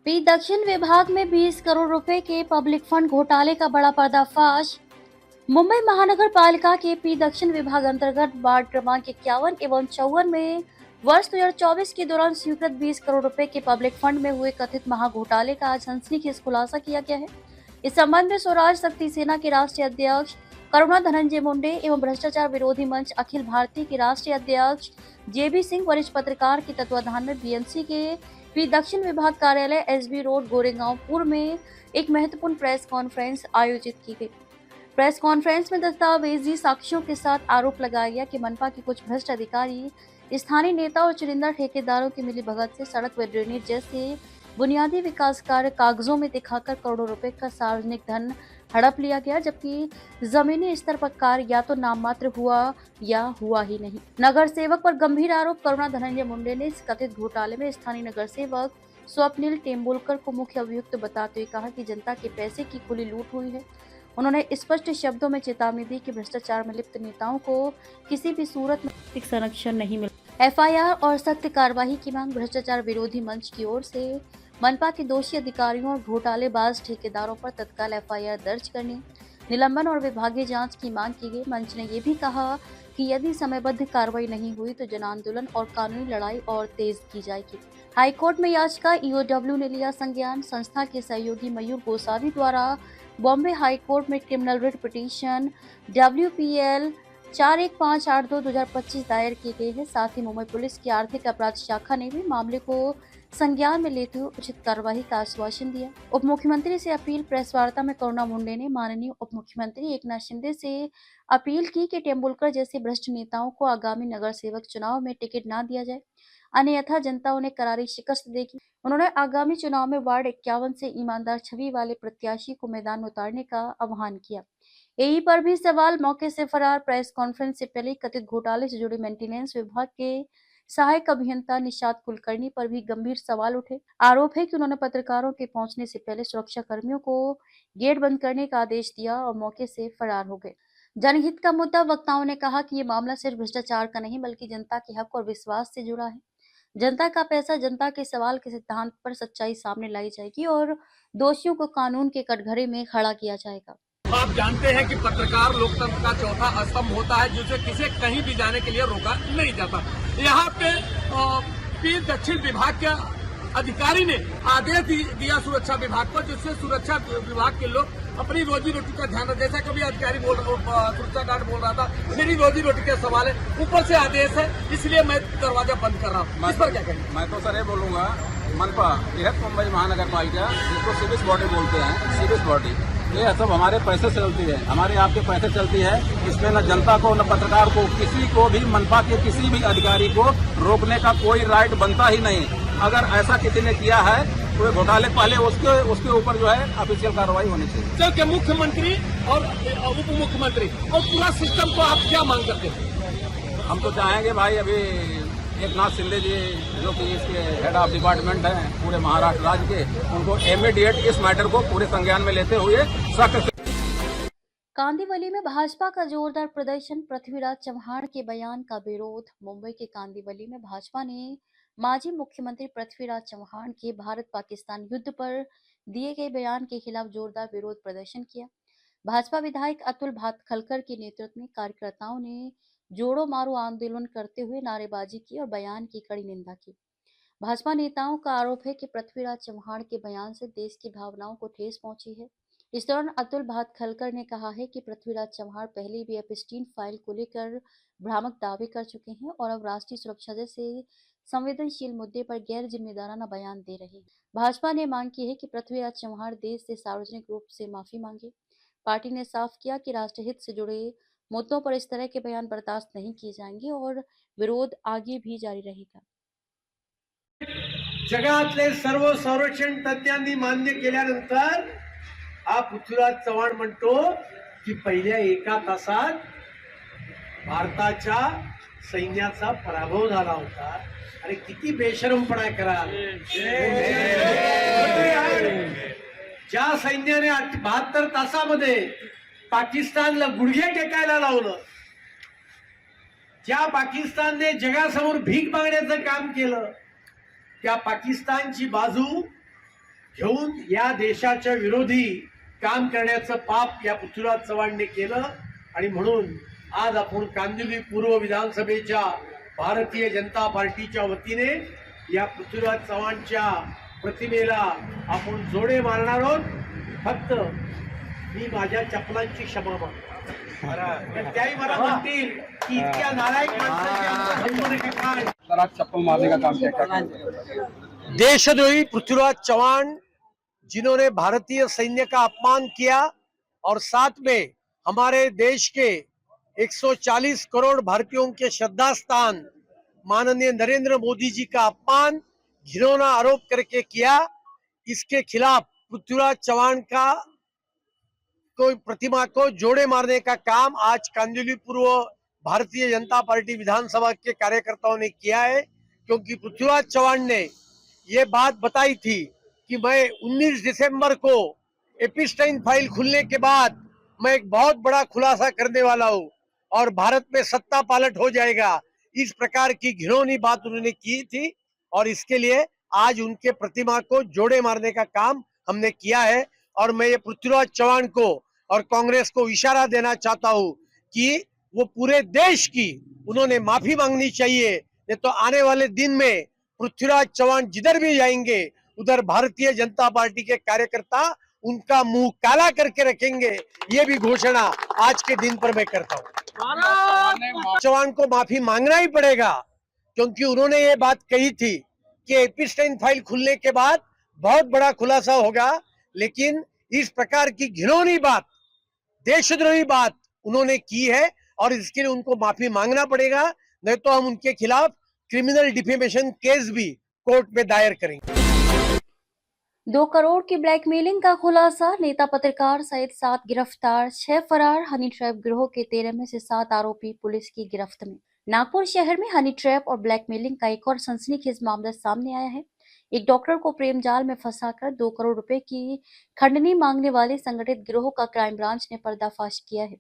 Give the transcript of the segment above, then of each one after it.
P दक्षिण विभाग में 20 करोड़ रुपए के पब्लिक फंड घोटाले का बड़ा पर्दाफाश। मुंबई महानगर पालिका के पी दक्षिण विभाग अंतर्गत वार्ड क्रमांक 51 एवं 54 में वर्ष 2024 के दौरान स्वीकृत 20 करोड़ रुपए के पब्लिक फंड में हुए कथित महाघोटाले का आज सनसनीखेज खुलासा किया गया है। इस संबंध में स्वराज शक्ति सेना के राष्ट्रीय अध्यक्ष करुणा धनंजय मुंडे एवं भ्रष्टाचार विरोधी मंच अखिल भारतीय के राष्ट्रीय अध्यक्ष जेबी सिंह वरिष्ठ पत्रकार के तत्वाधान में बीएमसी के पी दक्षिण विभाग कार्यालय एसबी रोड गोरेगांव पूर्व में एक महत्वपूर्ण प्रेस कॉन्फ्रेंस आयोजित की गई। प्रेस कॉन्फ्रेंस में दस्तावेजी साक्ष्यों के साथ आरोप लगाया गया कि मनपा के कुछ भ्रष्ट अधिकारी स्थानीय नेता और चुनिंदा ठेकेदारों की मिलीभगत से सड़क व ड्रेनेज जैसे बुनियादी विकास कार्य कागजों में दिखाकर करोड़ों रुपए का सार्वजनिक धन हड़प लिया गया, जबकि जमीनी स्तर पर कार्य या तो नाम मात्र हुआ या हुआ ही नहीं। नगर सेवक पर गंभीर आरोप। करुणा धनंजय मुंडे ने इस कथित घोटाले में स्थानीय नगर सेवक स्वप्निल टेम्बुलकर को मुख्य अभियुक्त बताते हुए कहा कि जनता के पैसे की खुली लूट हुई है। उन्होंने स्पष्ट शब्दों में चेतावनी दी कि भ्रष्टाचार में लिप्त नेताओं को किसी भी सूरत में संरक्षण नहीं मिला। एफआईआर और सख्त कार्रवाई की मांग। भ्रष्टाचार विरोधी मंच की ओर से मनपा के दोषी अधिकारियों और घोटालेबाज ठेकेदारों पर तत्काल एफआईआर दर्ज करने, निलंबन और विभागीय जांच की मांग की गई। मंच ने ये भी कहा कि यदि समयबद्ध कार्रवाई नहीं हुई तो जन आंदोलन और कानूनी लड़ाई और तेज की जाएगी। हाईकोर्ट में याचिका ईओडब्ल्यू ने लिया संज्ञान। संस्था के सहयोगी मयूर गोसावी द्वारा बॉम्बे हाईकोर्ट में क्रिमिनल रिट पिटीशन WPL 4158/2025 दायर की गई है। साथ ही मुंबई पुलिस की आर्थिक अपराध शाखा ने भी मामले को संज्ञान में लेते हुए उचित कार्रवाई का आश्वासन दिया। उप मुख्यमंत्री से अपील। प्रेस वार्ता में करुणा मुंडे ने माननीय उप मुख्यमंत्री एकनाथ शिंदे से अपील की कि टेम्बुलकर जैसे भ्रष्ट नेताओं को आगामी नगर सेवक चुनाव में टिकट न दिया जाए, अन्यथा जनता उन्हें करारी शिकस्त देगी। उन्होंने आगामी चुनाव में वार्ड 51 से ईमानदार छवि वाले प्रत्याशी को मैदान में उतारने का आह्वान किया। यही पर भी सवाल। मौके से फरार। प्रेस कॉन्फ्रेंस से पहले कथित घोटाले से जुड़े मेंटेनेंस विभाग के सहायक अभियंता निषाद कुलकर्णी पर भी गंभीर सवाल उठे। आरोप है कि उन्होंने पत्रकारों के पहुंचने से पहले सुरक्षा कर्मियों को गेट बंद करने का आदेश दिया और मौके से फरार हो गए। जनहित का मुद्दा। वक्ताओं ने कहा कि ये मामला सिर्फ भ्रष्टाचार का नहीं बल्कि जनता के हक और विश्वास से जुड़ा है। जनता का पैसा, जनता के सवाल के सिद्धांत पर सच्चाई सामने लाई जाएगी और दोषियों को कानून के कटघरे में खड़ा किया जाएगा। आप जानते हैं कि पत्रकार लोकतंत्र का चौथा स्तंभ होता है, जिसे किसी कहीं भी जाने के लिए रोका नहीं जाता। यहाँ पे पी दक्षिण विभाग के अधिकारी ने आदेश दिया सुरक्षा विभाग को, जिससे सुरक्षा विभाग के लोग अपनी रोजी रोटी का ध्यान रखें। जैसा कभी अधिकारी सुरक्षा गार्ड बोल रहा था, मेरी रोजी रोटी का सवाल है, ऊपर से आदेश है, इसलिए मैं दरवाजा बंद कर रहा हूँ। इस पर क्या कहेंगे? मैं तो सर ये बोलूंगा, मनपा बृहद मुंबई महानगर पालिका, जिसको सिविल बॉडी बोलते हैं, सिविल बॉडी, ये सब हमारे पैसे से चलती है, हमारे आपके पैसे चलती है। इसमें न जनता को न पत्रकार को, किसी को भी मनपा के किसी भी अधिकारी को रोकने का कोई राइट बनता ही नहीं। अगर ऐसा किसी ने किया है तो घोटाले पहले उसके ऊपर जो है ऑफिशियल कार्रवाई होनी चाहिए। जबकि मुख्यमंत्री और उप मुख्यमंत्री और पूरा सिस्टम को आप क्या मांग करते हैं? हम तो चाहेंगे भाई, अभी एकनाथ शिंदे जी जो कि इसके हेड ऑफ डिपार्टमेंट हैं पूरे महाराष्ट्र राज्य के, उनको इमीडिएट इस मैटर को पूरे संज्ञान में लेते हुए सख्त। कांदिवली में भाजपा का जोरदार प्रदर्शन। पृथ्वीराज चव्हाण के बयान का विरोध। मुंबई के कांदिवली में भाजपा ने माजी मुख्यमंत्री पृथ्वीराज चव्हाण के भारत पाकिस्तान युद्ध पर दिए गए बयान के खिलाफ जोरदार विरोध प्रदर्शन किया। भाजपा विधायक अतुल भातखलकर के नेतृत्व में कार्यकर्ताओं ने जोड़ो मारो आंदोलन करते हुए नारेबाजी की और बयान की कड़ी निंदा की। भाजपा नेताओं का आरोप है कि पृथ्वीराज चव्हाण के बयान से देश की भावनाओं को ठेस पहुंची है। इस दौरान अतुल भातखलकर ने कहा है कि पृथ्वीराज चव्हाण पहले भी एपस्टीन फाइल को लेकर भ्रामक दावे कर चुके हैं और अब राष्ट्रीय सुरक्षा जैसे संवेदनशील मुद्दे पर गैर जिम्मेदाराना बयान दे रहे हैं। भाजपा ने मांग की है कि पृथ्वीराज चव्हाण देश से सार्वजनिक रूप से माफी मांगे। पार्टी ने साफ किया कि राष्ट्रहित से जुड़े मुद्दों पर इस तरह के बयान बर्दाश्त नहीं किए जाएंगे और विरोध आगे भी जारी रहेगा। जगातले सर्व संरक्षण तज्ञांनी मान्य केल्यानंतर हा पृथ्वीराज चव्हाण म्हणतो की पहिल्या एका तासात भारताच्या सैन्याचा पराभव झाला होता। अरे किती बेशरमपणा कराल। ज्या सैन्याने 72 तासामध्ये पाकिस्तानला गुडघे टेकायला लावलं, ज्या पाकिस्तानने जगासमोर भीक मागण्याचं काम केलं, त्या पाकिस्तानची बाजू घेऊन या देशाच्या विरोधी काम करण्याचं पाप या पृथ्वीराज चव्हाणने केलं आणि म्हणून आज आपण कांदिवली पूर्व विधानसभेच्या भारतीय जनता पार्टीच्या वतीने या पृथ्वीराज चव्हाणच्या प्रतिमेला आपण जोडे मारणार आहोत. फक्त मी माझ्या चपलांची क्षमा मागतो. तर त्याही मला म्हणतील की इतक्या नालायक माणसाची काय. सर आज चप्पल मारने का काम किया. देशद्रोही पृथ्वीराज चौहान जिन्होंने भारतीय सैन्य का अपमान किया और साथ में हमारे देश के 140 करोड़ भारतीयों के श्रद्धा स्थान माननीय नरेंद्र मोदी जी का अपमान घिनौना आरोप करके किया, इसके खिलाफ पृथ्वीराज चौहान का कोई प्रतिमा को जोड़े मारने का काम आज कांदिवली पूर्व भारतीय जनता पार्टी विधानसभा के कार्यकर्ताओं ने किया है. क्योंकि पृथ्वीराज चौहान ने ये बात बताई थी कि मैं 19 दिसंबर को एपिस्टाइन फाइल खुलने के बाद मैं एक बहुत बड़ा खुलासा करने वाला हूँ और भारत में सत्ता पालट हो जाएगा. इस प्रकार की घिनौनी बात उन्होंने की थी और इसके लिए आज उनके प्रतिमा को जोड़े मारने का काम हमने किया है. और मैं ये पृथ्वीराज चौहान को और कांग्रेस को इशारा देना चाहता हूँ कि वो पूरे देश की उन्होंने माफी मांगनी चाहिए. नहीं तो आने वाले दिन में पृथ्वीराज चौहान जिधर भी जाएंगे उधर भारतीय जनता पार्टी के कार्यकर्ता उनका मुंह काला करके रखेंगे. ये भी घोषणा आज के दिन पर मैं करता हूँ. चौहान को माफी मांगना ही पड़ेगा क्योंकि उन्होंने ये बात कही थी कि एपिस्टाइन फाइल खुलने के बाद बहुत बड़ा खुलासा होगा. लेकिन इस प्रकार की घिनौनी बात, देशद्रोही बात उन्होंने की है और इसके लिए उनको माफी मांगना पड़ेगा. नहीं तो हम उनके खिलाफ क्रिमिनल डिफेमेशन केस भी कोर्ट में दायर करेंगे. 2 करोड़ की ब्लैकमेलिंग का खुलासा, नेता पत्रकार सहित 7 गिरफ्तार, 6 फरार. हनी ट्रैप गिरोह के 13 में से 7 आरोपी पुलिस की गिरफ्त में. नागपुर शहर में हनी ट्रैप और ब्लैकमेलिंग का एक और सनसनीखेज मामला सामने आया है. एक डॉक्टर को प्रेम जाल में फंसाकर 2 करोड़ रुपए की खंडनी मांगने वाले संगठित गिरोह का क्राइम ब्रांच ने पर्दाफाश किया है.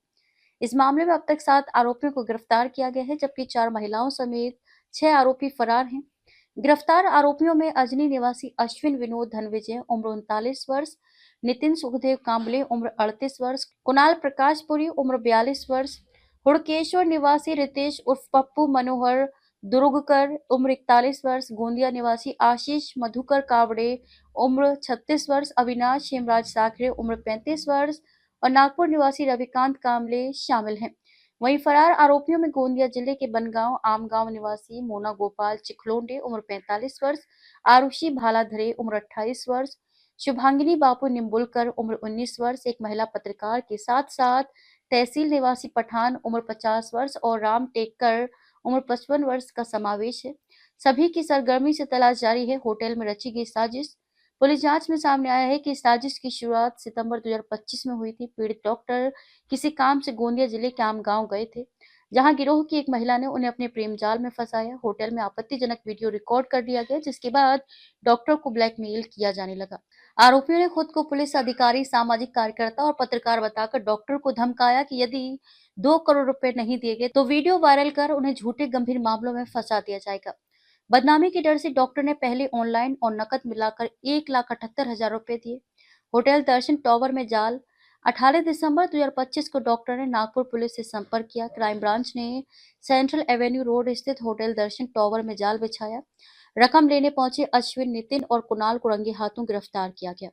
इस मामले में अब तक 7 आरोपियों को गिरफ्तार किया गया है, जबकि 4 महिलाओं समेत 6 आरोपी फरार हैं. गिरफ्तार आरोपियों में अजनी निवासी अश्विन विनोद धनविजय उम्र 39 वर्ष, नितिन सुखदेव कांबले उम्र 38 वर्ष, कुणाल प्रकाशपुरी उम्र 42 वर्ष, हुड़केश्वर निवासी रितेश उर्फ पप्पू मनोहर दुर्गकर उम्र 41 वर्ष, गोंदिया निवासी आशीष मधुकर कावड़े उम्र 36 वर्ष, अविनाश हेमराज साखरे उम्र 35 वर्ष और नागपुर निवासी रविकांत कांबले शामिल हैं. वहीं फरार आरोपियों में गोंदिया जिले के बनगांव आमगांव निवासी मोना गोपाल चिखलोंडे उम्र 45 वर्ष, आरुषि भालाधरे उम्र 28 वर्ष, शुभांगिनी बापू निम्बुलकर उम्र 19 वर्ष, एक महिला पत्रकार के साथ साथ तहसील निवासी पठान उम्र 50 वर्ष और राम टेक्कर उम्र 55 वर्ष का समावेश है. सभी की सरगर्मी से तलाश जारी है. होटल में रची गई साजिश. पुलिस जांच में सामने आया है कि साजिश की शुरुआत सितंबर 2025 में हुई थी. पीड़ित डॉक्टर किसी काम से गोंदिया जिले के आमगांव गए थे, जहां गिरोह की एक महिला ने उन्हें अपने प्रेम जाल में फंसाया. होटल में आपत्तिजनक वीडियो रिकॉर्ड कर दिया गया, जिसके बाद डॉक्टर को ब्लैकमेल किया जाने लगा. आरोपियों ने खुद को पुलिस अधिकारी, सामाजिक कार्यकर्ता और पत्रकार बताकर डॉक्टर को धमकाया कि यदि 2 करोड़ रुपए नहीं दिए गए तो वीडियो वायरल कर उन्हें झूठे गंभीर मामलों में फंसा दिया जाएगा. बदनामी के डर से डॉक्टर ने पहले ऑनलाइन और नकद मिलाकर 1,78,000 रुपए दिए. होटल दर्शन टॉवर में जाल. 18 दिसंबर 2025 को डॉक्टर ने नागपुर पुलिस से संपर्क किया. क्राइम ब्रांच ने सेंट्रल एवेन्यू रोड स्थित होटल दर्शन टॉवर में जाल बिछाया. रकम लेने पहुंचे अश्विन, नितिन और कुणाल को रंगे हाथों गिरफ्तार किया गया.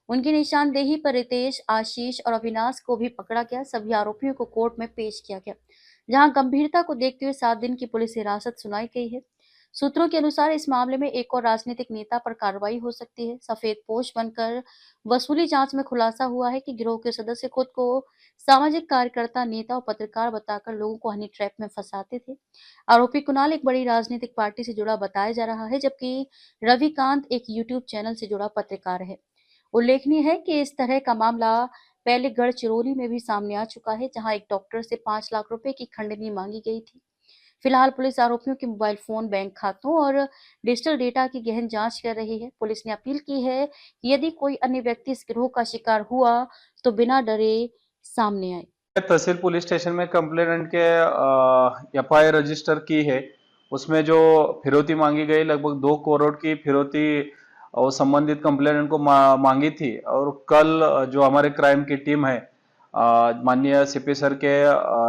उनकी निशानदेही पर रितेश, आशीष और अविनाश को भी पकड़ा गया. सभी आरोपियों को कोर्ट में पेश किया गया, जहां गंभीरता को देखते हुए 7 दिन की पुलिस हिरासत सुनाई गई है. सूत्रों के अनुसार इस मामले में एक और राजनीतिक नेता पर कार्रवाई हो सकती है. सफेद पोश बनकर वसूली जांच में खुलासा हुआ है कि गिरोह के सदस्य खुद को सामाजिक कार्यकर्ता, नेता और पत्रकार बताकर लोगों को हनी ट्रैप में फंसाते थे. आरोपी कुणाल एक बड़ी राजनीतिक पार्टी से जुड़ा बताया जा रहा है, जबकि रविकांत एक यूट्यूब चैनल से जुड़ा पत्रकार है. उल्लेखनीय है कि इस तरह का मामला पहले गढ़चिरौली में भी सामने आ चुका है, जहां एक डॉक्टर से 5 लाख रुपए की खंडनी मांगी गई थी. फिलहाल पुलिस आरोपियों के मोबाइल फोन, बैंक खातों और डिजिटल डेटा की गहन जांच कर रही है. पुलिस ने अपील की है कि यदि कोई अन्य व्यक्ति इस गिरोह का शिकार हुआ तो बिना डरे सामने आए. तहसील पुलिस स्टेशन में कंप्लेनेंट के FIR रजिस्टर की है. उसमें जो फिरौती मांगी गई लगभग 2 करोड़ की फिरौती और संबंधित कंप्लेनेंट को मांगी थी। और कल जो हमारे क्राइम की टीम है माननीय सीपी सर के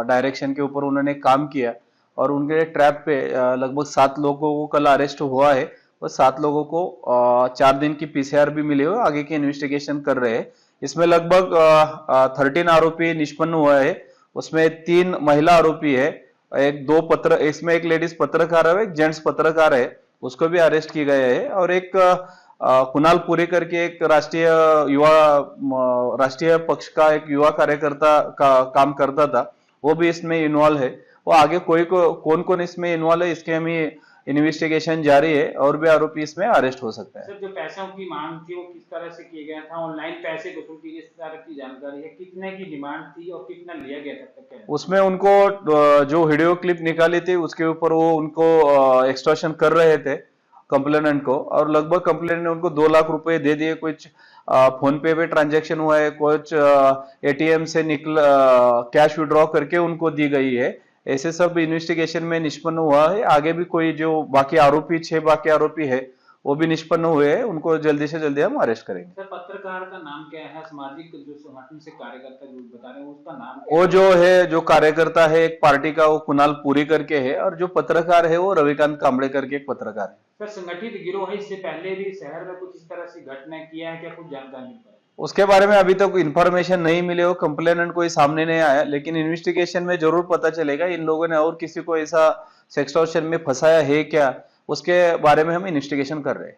डायरेक्शन के ऊपर उन्होंने काम किया और उनके ट्रैप पे लगभग 7 लोगों को कल अरेस्ट हुआ है और 7 लोगों को 4 दिन की पीसीआर भी मिली हुई, आगे की इन्वेस्टिगेशन कर रहे हैं। इसमें लगभग 13 आरोपी निष्पन्न हुआ है, उसमें 3 महिला आरोपी है, इसमें एक लेडीज पत्रकार है, एक जेंट्स पत्रकार है, उसको भी अरेस्ट किया गया है। और एक कुणाल पुरी करके एक राष्ट्रीय पक्ष का एक युवा कार्यकर्ता का काम करता था, वो भी इसमें इन्वॉल्व है। वो आगे कौन कौन इसमें इन्वॉल्व है इसके हम इन्वेस्टिगेशन जारी है और भी आरोपी इसमें अरेस्ट हो सकता है। सर, जो पैसों की मांग थी वो किस तरह से किया गया था? ऑनलाइन पैसे वसूल की, इस तरह की जानकारी है? कितने की डिमांड थी और कितना लिया गया था? उसमें उनको जो वीडियो क्लिप निकाली थी उसके ऊपर वो उनको एक्सटॉर्शन कर रहे थे कंप्लेनेंट को, और लगभग कंप्लेनेंट ने उनको 2 लाख रुपए दे दिए। कुछ फोन पे ट्रांजैक्शन हुआ है, कुछ एटीएम से कैश विड्रॉ करके उनको दी गई है। ऐसे सब इन्वेस्टिगेशन में निष्पन्न हुआ है। आगे भी कोई जो बाकी आरोपी 6 बाकी आरोपी है वो भी निष्पन्न हुए हैं, उनको जल्दी से जल्दी हम अरेस्ट करेंगे। सर, पत्रकार का नाम क्या है? सामाजिक जो संगठन से कार्यकर्ता जो बता रहे हैं उसका नाम क्या वो है? जो है, जो कार्यकर्ता है एक पार्टी का, वो कुणाल पुरी करके है, और जो पत्रकार है वो रविकांत कांबड़े करके एक पत्रकार है। सर, संगठित गिरोह है, इससे पहले भी शहर में कुछ इस तरह से घटना किया है क्या? कुछ जानकारी मिल पाई? उसके बारे में अभी तक इंफॉर्मेशन नहीं मिले, वो कंप्लेनेंट कोई सामने नहीं आया, लेकिन इन्वेस्टिगेशन में जरूर पता चलेगा इन लोगों ने और किसी को ऐसा सेक्सटॉर्शन में फंसाया है क्या, उसके बारे में हम इन्वेस्टिगेशन कर रहे हैं।